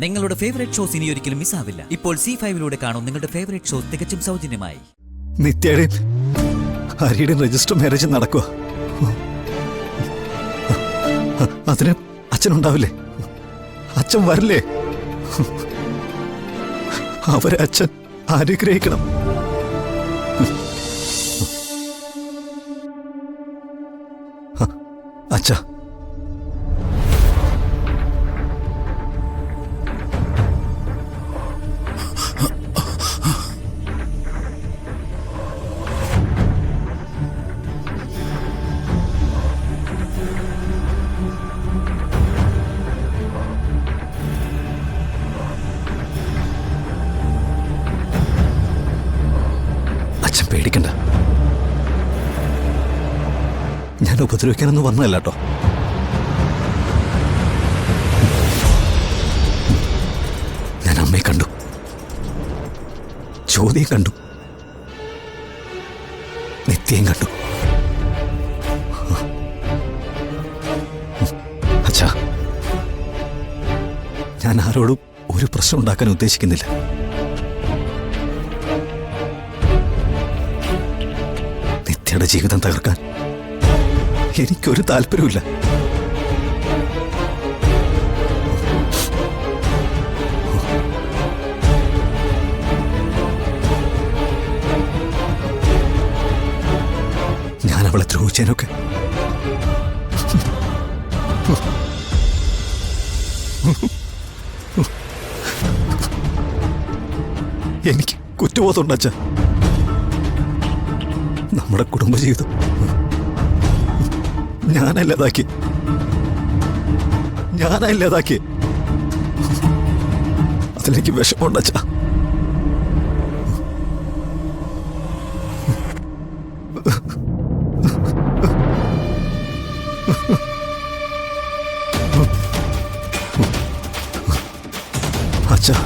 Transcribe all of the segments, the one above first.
നിങ്ങളുടെ favourite shows ഇനി ഒരിക്കലും മിസ്സാവില്ല. ഇപ്പോൾ C5 കാണും നിങ്ങളുടെ ഫേവറേറ്റ് ഷോസ് തികച്ചും സൗജന്യമായി. നിത്യയുടെയും ഹരിയുടെയും രജിസ്റ്റർ മാരേജ് നടക്കുക. അതിന് അച്ഛനുണ്ടാവില്ലേ? അച്ഛൻ വരില്ലേ? അവരെ അച്ഛൻ അനുഗ്രഹിക്കണം. അച്ഛാ, അച്ഛൻ പേടിക്കണ്ട. ഞാൻ ഉപദ്രവിക്കാനൊന്നും വന്നതല്ല കേട്ടോ. ഞാൻ അമ്മയെ കണ്ടു, ജ്യോതിയെ കണ്ടു, നിത്യയും കണ്ടു. അച്ഛാ, ഞാൻ ആരോടും ഒരു പ്രശ്നം ഉണ്ടാക്കാൻ ഉദ്ദേശിക്കുന്നില്ല. നിത്യയുടെ ജീവിതം തകർക്കാൻ എനിക്കൊരു താല്പര്യമില്ല. ഞാൻ അവളെ ദ്രോഹിച്ചതിനൊക്കെ എനിക്ക് കുറ്റബോധമുണ്ട് അച്ഛാ. നമ്മുടെ കുടുംബജീവിതം ഞാനല്ലാതാക്കി. അതിലേക്ക് വിഷമമുണ്ട് അച്ഛാ. അച്ഛാ,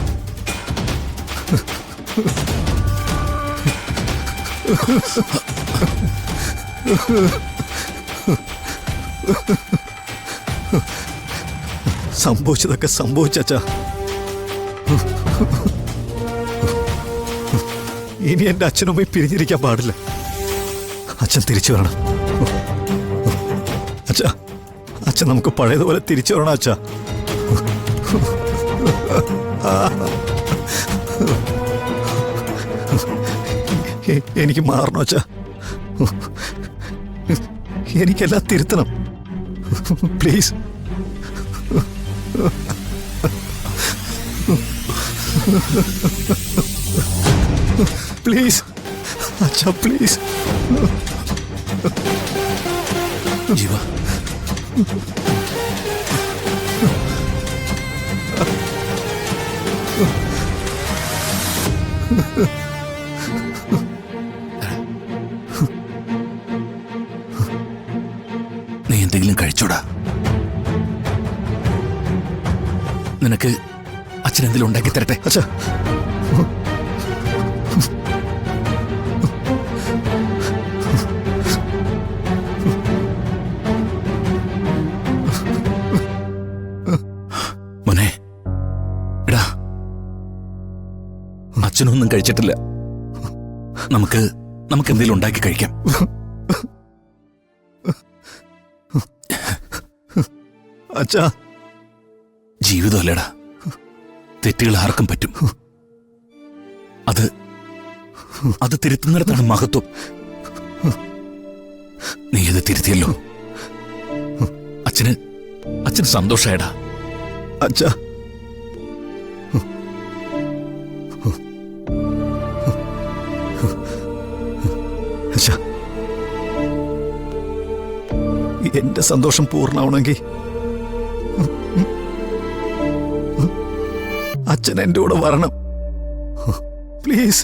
സംഭവിച്ചതൊക്കെ സംഭവിച്ചാ. ഇനി എന്റെ അച്ഛനും അമ്മയും പിരിഞ്ഞിരിക്കാൻ പാടില്ല. അച്ഛൻ തിരിച്ചു വരണം. അച്ഛൻ നമുക്ക് പഴയതുപോലെ തിരിച്ചു വരണം അച്ഛാ. എനിക്ക് മാറണം അച്ഛാ. എനിക്കെല്ലാം തിരുത്തണം പ്ലീസ്. പ്ലീസ് അച്ഛാ, പ്ലീസ്. ജീവ, നീ എന്തെങ്കിലും കഴിച്ചോടാ. നിനക്ക് അച്ഛൻ എന്തെങ്കിലും ഉണ്ടാക്കി തരട്ടെ. അച്ഛാ, മോനെ, എടാ, അച്ഛനൊന്നും കഴിച്ചിട്ടില്ല. നമുക്ക് എന്തെങ്കിലും ഉണ്ടാക്കി കഴിക്കാം. അച്ഛാ, ജീവിതമല്ലേടാ, തെറ്റുകൾ ആർക്കും പറ്റും. അത് തിരുത്തുന്നിടത്താണ് മഹത്വം. നീ അത് തിരുത്തിയല്ലോ. അച്ഛന് സന്തോഷായടാ. അച്ഛാ, അച്ഛാ, എന്റെ സന്തോഷം പൂർണ്ണമാവണമെങ്കിൽ അച്ഛൻ എന്റെ കൂടെ വരണം പ്ലീസ്.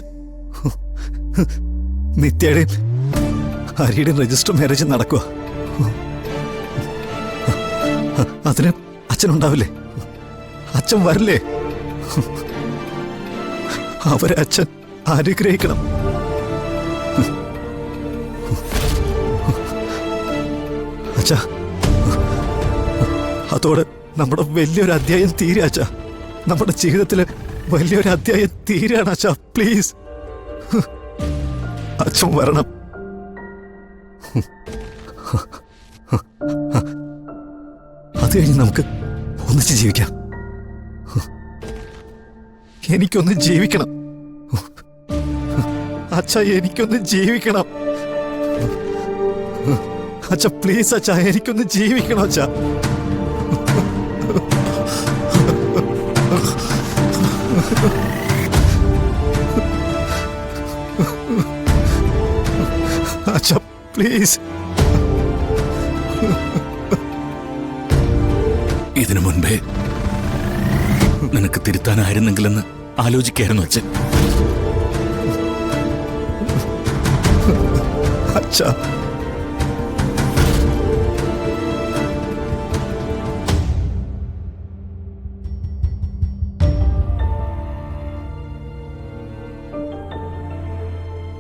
നിത്യയുടെയും ഹരിയുടെയും രജിസ്റ്റർ മാരേജ് നടക്കുക. അതിന് അച്ഛനുണ്ടാവില്ലേ? അച്ഛൻ വരില്ലേ? അവരെ അച്ഛൻ അനുഗ്രഹിക്കണം. അച്ഛാ, അതോടെ നമ്മുടെ വലിയൊരു അധ്യായം തീരാച്ചാ. നമ്മുടെ ജീവിതത്തില് വലിയൊരു അധ്യായം തീരാണ് അച്ഛാ. പ്ലീസ് അച്ഛൻ വരണം. അത് കഴിഞ്ഞ് നമുക്ക് ഒന്നിച്ച് ജീവിക്കാം. എനിക്കൊന്ന് ജീവിക്കണം അച്ഛാ, എനിക്കൊന്ന് ജീവിക്കണം അച്ഛാ. പ്ലീസ് അച്ഛാ, എനിക്കൊന്ന് ജീവിക്കണം അച്ഛാ. അച്ഛാ പ്ലീസ്. ഇതിനു മുൻപേ നിനക്ക് തിരുത്താനായിരുന്നെങ്കിലെന്ന് ആലോചിക്കായിരുന്നു അച്ഛൻ. അച്ഛാ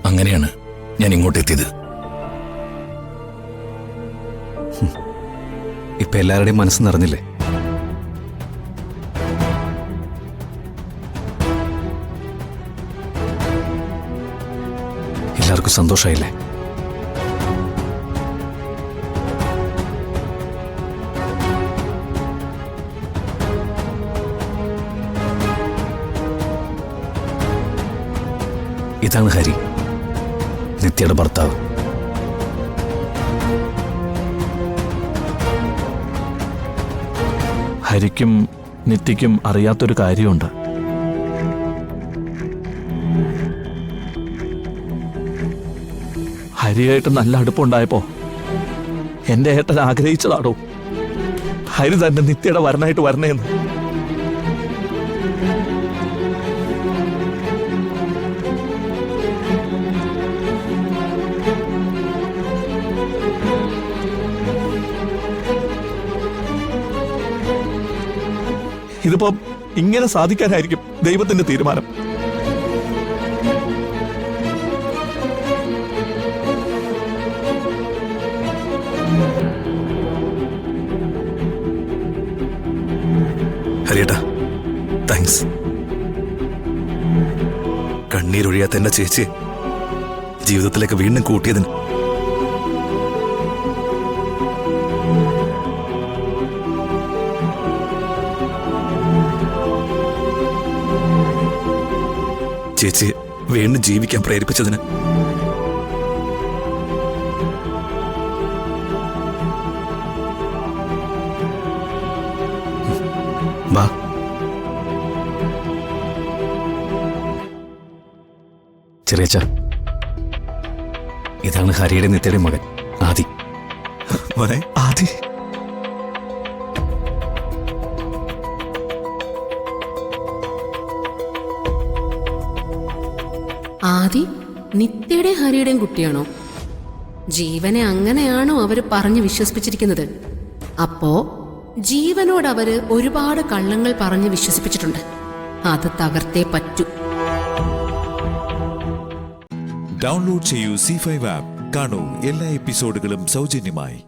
അങ്ങനെയാണ് ഞാൻ ഇങ്ങോട്ട് എത്തിയത്. ഇപ്പൊ എല്ലാവരുടെയും മനസ്സ് നിറഞ്ഞില്ലേ? എല്ലാവർക്കും സന്തോഷമായില്ലേ? ഇതാണ് ഹരി, നിത്യയുടെ ഭർത്താവ്. ഹരിക്കും നിത്യയ്ക്കും അറിയാത്തൊരു കാര്യമുണ്ട്. ഹരിയായിട്ട് നല്ല അടുപ്പുണ്ടായപ്പോ എന്റെ ഏട്ടൻ ആഗ്രഹിച്ചതാണോ ഹരി തന്നെ നിത്യയുടെ വരനായിട്ട് വരണേന്ന്? ഇതിപ്പോ ഇങ്ങനെ സാധിക്കാനായിരിക്കും ദൈവത്തിന്റെ തീരുമാനം. ഹരിയേട്ടാ, താങ്ക്സ്. കണ്ണീരൊഴിയാത്ത എന്റെ ചേച്ചി ജീവിതത്തിലേക്ക് വീണ്ടും കൂട്ടിയതിന്. ചേച്ചി വീണ്ടും ജീവിക്കാൻ പ്രേരിപ്പിച്ചതിന്. വാ. ചെറിയച്ഛ, ഇതാണ് ഹരിയുടെ നിത്യയുടെ മകൻ ആദി. മോനെ ആദി, ആദി നിത്യയുടെയും ഹരിയുടെയും കുട്ടിയാണോ? ജീവനെ അങ്ങനെയാണോ അവര് പറഞ്ഞു വിശ്വസിപ്പിച്ചിരിക്കുന്നത്? അപ്പോ ജീവനോട് അവര് ഒരുപാട് കള്ളങ്ങൾ പറഞ്ഞ് വിശ്വസിപ്പിച്ചിട്ടുണ്ട്. അത് തകർത്തേ പറ്റൂ. ഡൗൺലോഡ് ചെയ്യൂ C5 ആപ്പ്. കാണൂ എല്ലാ എപ്പിസോഡുകളും സൗജന്യമായി.